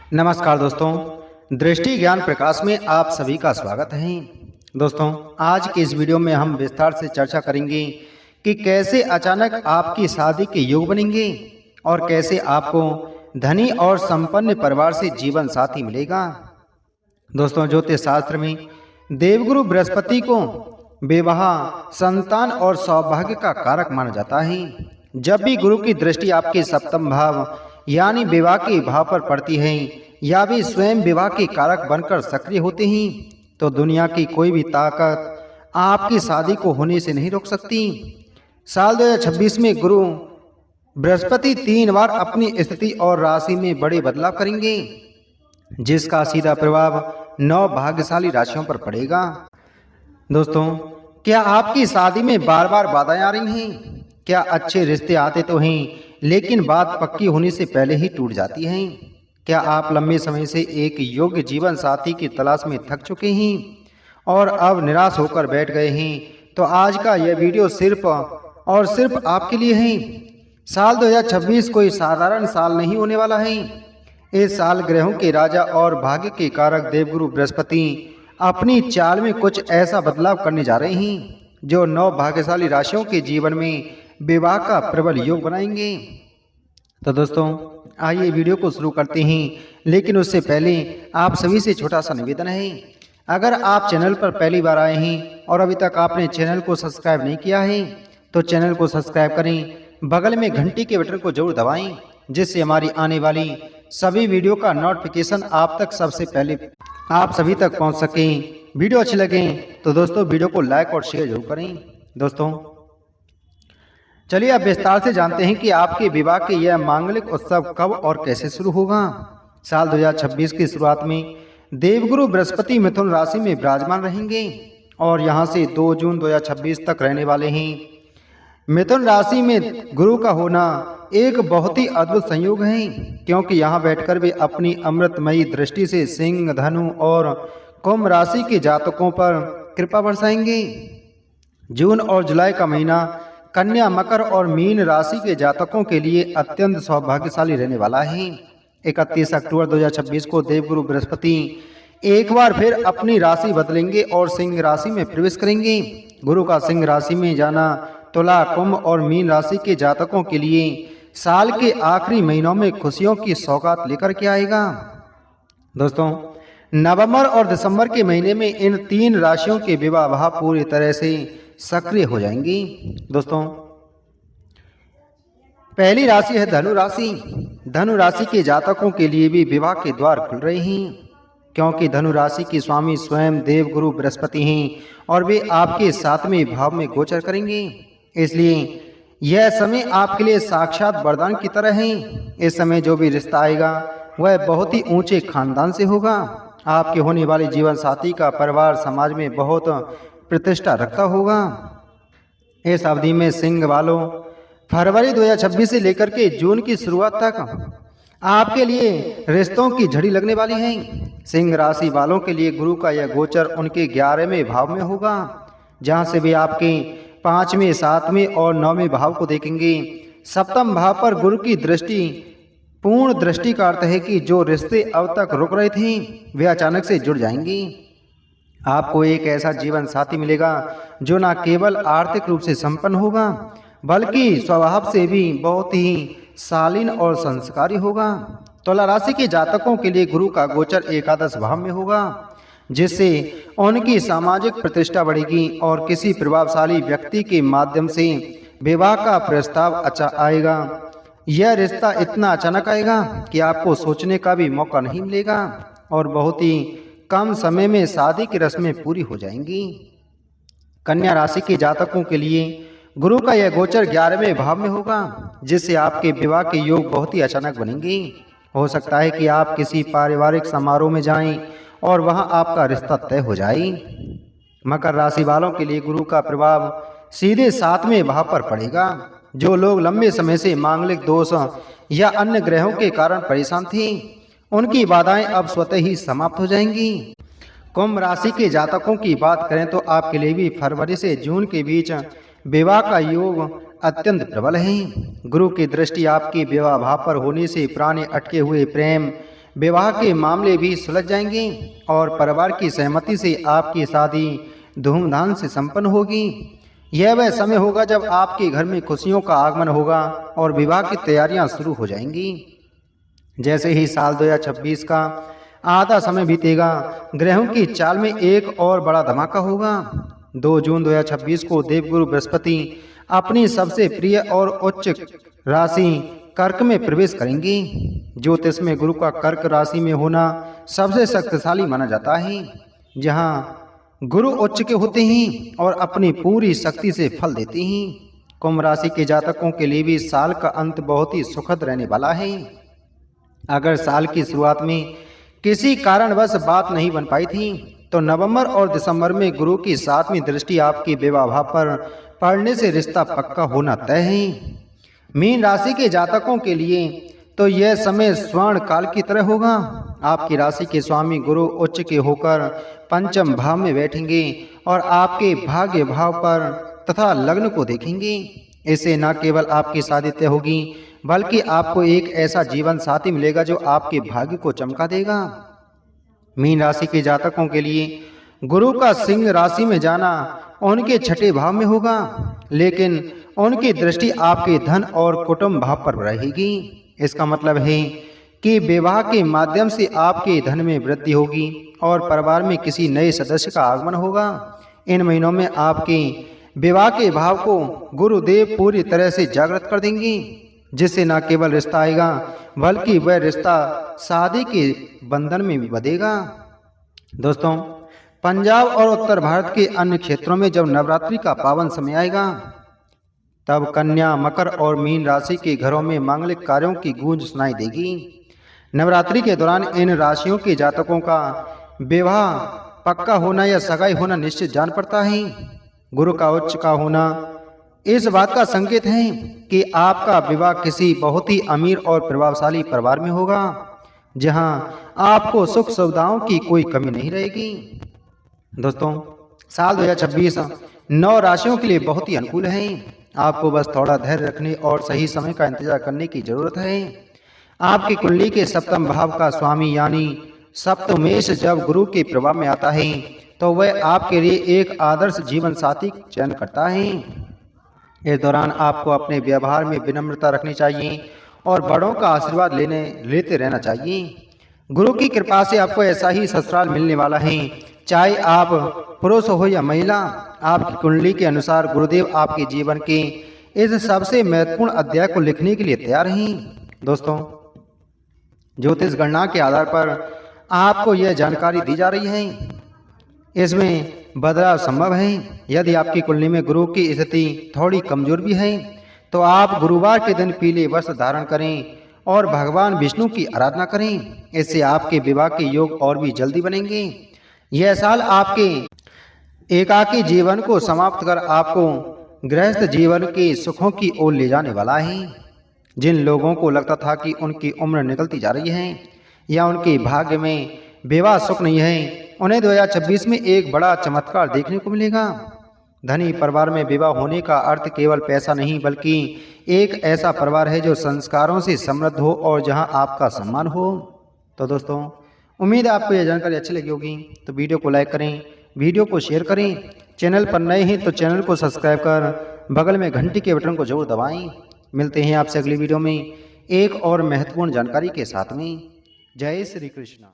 नमस्कार दोस्तों, दृष्टि ज्ञान प्रकाश में आप सभी का स्वागत है। दोस्तों, आज के इस वीडियो में हम विस्तार से चर्चा करेंगे कि कैसे अचानक आपकी शादी के योग बनेंगे और कैसे आपको धनी और संपन्न परिवार से जीवन साथी मिलेगा। दोस्तों, ज्योतिष शास्त्र में देवगुरु बृहस्पति को विवाह, संतान और सौभाग्य का कारक माना जाता है। जब भी गुरु की दृष्टि आपके सप्तम भाव यानी विवाह के भाव पर पड़ती है या वे स्वयं विवाह के कारक बनकर सक्रिय होते हैं तो दुनिया की कोई भी ताकत आपकी शादी को होने से नहीं रोक सकती। साल 2026 में गुरु बृहस्पति 3 बार अपनी स्थिति और राशि में बड़े बदलाव करेंगे, जिसका सीधा प्रभाव 9 भाग्यशाली राशियों पर पड़ेगा। दोस्तों, क्या आपकी शादी में बार बार बाधाएं आ रही हैं? क्या अच्छे रिश्ते आते तो हैं लेकिन बात पक्की होने से पहले ही टूट जाती हैं? क्या आप लंबे समय से एक योग्य जीवन साथी की तलाश में थक चुके हैं और अब निराश होकर बैठ गए हैं? तो आज का यह वीडियो सिर्फ और सिर्फ आपके लिए है। साल 2026 कोई साधारण साल नहीं होने वाला है। इस साल ग्रहों के राजा और भाग्य के कारक देवगुरु बृहस्पति अपनी चाल में कुछ ऐसा बदलाव करने जा रहे हैं जो 9 भाग्यशाली राशियों के जीवन में विवाह का प्रबल योग बनाएंगे। तो दोस्तों, आइए वीडियो को शुरू करते हैं, लेकिन उससे पहले आप सभी से छोटा सा निवेदन है। अगर आप चैनल पर पहली बार आए हैं और अभी तक आपने चैनल को सब्सक्राइब नहीं किया है तो चैनल को सब्सक्राइब करें, बगल में घंटी के बटन को जरूर दबाएं, जिससे हमारी आने वाली सभी वीडियो का नोटिफिकेशन आप तक सबसे पहले आप सभी तक पहुंच सके। वीडियो अच्छी लगे तो दोस्तों वीडियो को लाइक और शेयर जरूर करें। दोस्तों, चलिए अब विस्तार से जानते हैं कि आपके विवाह के यह मांगलिक उत्सव कब और कैसे शुरू होगा। साल 2026 की शुरुआत में देवगुरु बृहस्पति मिथुन राशि में विराजमान रहेंगे और यहां से 2 जून 2026 तक रहने वाले हैं। मिथुन राशि में गुरु का होना एक बहुत ही अद्भुत संयोग है, क्योंकि यहाँ बैठकर वे अपनी अमृतमयी दृष्टि से सिंह, धनु और कुंभ राशि के जातकों पर कृपा बरसाएंगे। जून और जुलाई का महीना कन्या, मकर और मीन राशि के जातकों के लिए अत्यंत सौभाग्यशाली रहने वाला है। 31 अक्टूबर 2026 को देवगुरु बृहस्पति एक बार फिर अपनी राशि बदलेंगे और सिंह राशि में प्रवेश करेंगे। गुरु का सिंह राशि में जाना तुला, कुंभ और मीन राशि के जातकों के लिए साल के आखिरी महीनों में खुशियों की सौगात लेकर के आएगा। दोस्तों, नवंबर और दिसंबर के महीने में इन 3 राशियों के विवाह भाव पूरी तरह से सक्रिय हो जाएंगी। दोस्तों, पहली राशि है धनु राशि। धनु राशि के जातकों के लिए भी विवाह के द्वार खुल रहे हैं, क्योंकि धनु राशि के स्वामी स्वयं देवगुरु बृहस्पति हैं और वे आपके 7वें भाव में गोचर करेंगे। इसलिए यह समय आपके लिए साक्षात वरदान की तरह है। इस समय जो भी रिश्ता आएगा वह बहुत ही ऊंचे खानदान से होगा। आपके होने वाले जीवन साथी का परिवार समाज में बहुत प्रतिष्ठा रखता होगा। इस अवधि में सिंह वालों फरवरी 2026 से लेकर के जून की शुरुआत तक आपके लिए रिश्तों की झड़ी लगने वाली है। सिंह राशि वालों के लिए गुरु का यह गोचर उनके 11वें भाव में होगा, जहां से वे आपके 5वें, 7वें और 9वें भाव को देखेंगे। सप्तम भाव पर गुरु की दृष्टि पूर्ण दृष्टि का अर्थ है कि जो रिश्ते अब तक रुक रहे थे वे अचानक से जुड़ जाएंगे। आपको एक ऐसा जीवन साथी मिलेगा जो न केवल आर्थिक रूप से संपन्न होगा बल्कि स्वभाव से भी बहुत ही शालीन और संस्कारी होगा। तुला राशि के जातकों के लिए गुरु का गोचर एकादश भाव में होगा, जिससे उनकी सामाजिक प्रतिष्ठा बढ़ेगी और किसी प्रभावशाली व्यक्ति के माध्यम से विवाह का प्रस्ताव अच्छा आएगा। यह रिश्ता इतना अचानक आएगा कि आपको सोचने का भी मौका नहीं मिलेगा और बहुत ही कम समय में शादी की रस्में पूरी हो जाएंगी। कन्या राशि के जातकों के लिए गुरु का यह गोचर 11वें भाव में होगा, जिससे आपके विवाह के योग बहुत ही अचानक बनेंगे। हो सकता है कि आप किसी पारिवारिक समारोह में जाएं और वहां आपका रिश्ता तय हो जाए। मकर राशि वालों के लिए गुरु का प्रभाव सीधे 7वें भाव पर पड़ेगा। जो लोग लंबे समय से मांगलिक दोष या अन्य ग्रहों के कारण परेशान थे, उनकी बाधाएं अब स्वतः ही समाप्त हो जाएंगी। कुंभ राशि के जातकों की बात करें तो आपके लिए भी फरवरी से जून के बीच विवाह का योग अत्यंत प्रबल है। गुरु की दृष्टि आपके विवाह भाव पर होने से पुराने अटके हुए प्रेम, विवाह के मामले भी सुलझ जाएंगे और परिवार की सहमति से आपकी शादी धूमधाम से संपन्न होगी। यह वह समय होगा जब आपके घर में खुशियों का आगमन होगा और विवाह की तैयारियां शुरू हो जाएंगी। जैसे ही साल 2026 का आधा समय बीतेगा, ग्रहों की चाल में एक और बड़ा धमाका होगा। 2 जून 2026 को देवगुरु बृहस्पति अपनी सबसे प्रिय और उच्च राशि कर्क में प्रवेश करेंगे। ज्योतिष में गुरु का कर्क राशि में होना सबसे शक्तिशाली माना जाता है। जहां गुरु उच्च के होते हैं और अपनी पूरी शक्ति से फल देते हैं। कुंभ राशि के जातकों के लिए भी साल का अंत बहुत ही सुखद रहने वाला है। अगर साल की शुरुआत में किसी कारणवश बात नहीं बन पाई थी तो नवंबर और दिसंबर में गुरु की 7वीं दृष्टि आपके विवाह भाव पर पड़ने से रिश्ता पक्का होना तय है। मीन राशि के जातकों के लिए तो यह समय स्वर्ण काल की तरह होगा। आपकी राशि के स्वामी गुरु उच्च के होकर पंचम भाव में बैठेंगे और आपके भाग्य भाव पर तथा लग्न को देखेंगे। इससे न केवल आपकी शादी तय होगी बल्कि आपको एक ऐसा जीवन साथी मिलेगा जो आपके भाग्य को चमका देगा। मीन राशि के जातकों के लिए गुरु का सिंह राशि में जाना उनके 6ठे भाव में होगा, लेकिन उनकी दृष्टि आपके धन और कुटुंब भाव पर रहेगी। इसका मतलब है कि विवाह के माध्यम से आपके धन में वृद्धि होगी और परिवार में किसी नए सदस्य का आगमन होगा। इन महीनों में आपके विवाह के भाव को गुरुदेव पूरी तरह से जागृत कर देंगे, जिससे न केवल रिश्ता आएगा बल्कि वह रिश्ता शादी के बंधन में भी बंधेगा। दोस्तों, पंजाब और उत्तर भारत के अन्य क्षेत्रों में जब नवरात्रि का पावन समय आएगा तब कन्या, मकर और मीन राशि के घरों में मांगलिक कार्यों की गूंज सुनाई देगी। नवरात्रि के दौरान इन राशियों के जातकों का विवाह पक्का होना या सगाई होना निश्चित जान पड़ता है। गुरु का उच्च का होना इस बात का संकेत है कि आपका विवाह किसी बहुत ही अमीर और प्रभावशाली परिवार में होगा, जहां आपको सुख सुविधाओं की कोई कमी नहीं रहेगी। दोस्तों, साल 2026 9 राशियों के लिए बहुत ही अनुकूल है। आपको बस थोड़ा धैर्य रखने और सही समय का इंतजार करने की जरूरत है। आपकी कुंडली के सप्तम भाव का स्वामी यानी सप्तमेश जब गुरु के प्रभाव में आता है तो वह आपके लिए एक आदर्श जीवन साथी चयन करता है। इस दौरान आपको अपने व्यवहार में विनम्रता रखनी चाहिए और बड़ों का आशीर्वाद लेते रहना चाहिए। गुरु की कृपा से आपको ऐसा ही ससुराल मिलने वाला है, चाहे आप पुरुष हो या महिला। आपकी कुंडली के अनुसार गुरुदेव आपके जीवन के इस सबसे महत्वपूर्ण अध्याय को लिखने के लिए तैयार हैं। दोस्तों, ज्योतिष गणना के आधार पर आपको यह जानकारी दी जा रही है। इसमें बदलाव संभव है। यदि आपकी कुंडली में गुरु की स्थिति थोड़ी कमजोर भी है तो आप गुरुवार के दिन पीले वस्त्र धारण करें और भगवान विष्णु की आराधना करें। इससे आपके विवाह के योग और भी जल्दी बनेंगे। यह साल आपके एकाकी जीवन को समाप्त कर आपको गृहस्थ जीवन के सुखों की ओर ले जाने वाला है। जिन लोगों को लगता था कि उनकी उम्र निकलती जा रही है या उनके भाग्य में विवाह सुख नहीं है, उन्हें 2026 में एक बड़ा चमत्कार देखने को मिलेगा। धनी परिवार में विवाह होने का अर्थ केवल पैसा नहीं बल्कि एक ऐसा परिवार है जो संस्कारों से समृद्ध हो और जहां आपका सम्मान हो। तो दोस्तों, उम्मीद है आपको यह जानकारी अच्छी लगी होगी। तो वीडियो को लाइक करें, वीडियो को शेयर करें। चैनल पर नए हैं तो चैनल को सब्सक्राइब कर बगल में घंटी के बटन को जरूर दबाएं। मिलते हैं आपसे अगली वीडियो में एक और महत्वपूर्ण जानकारी के साथ में। जय श्री कृष्ण।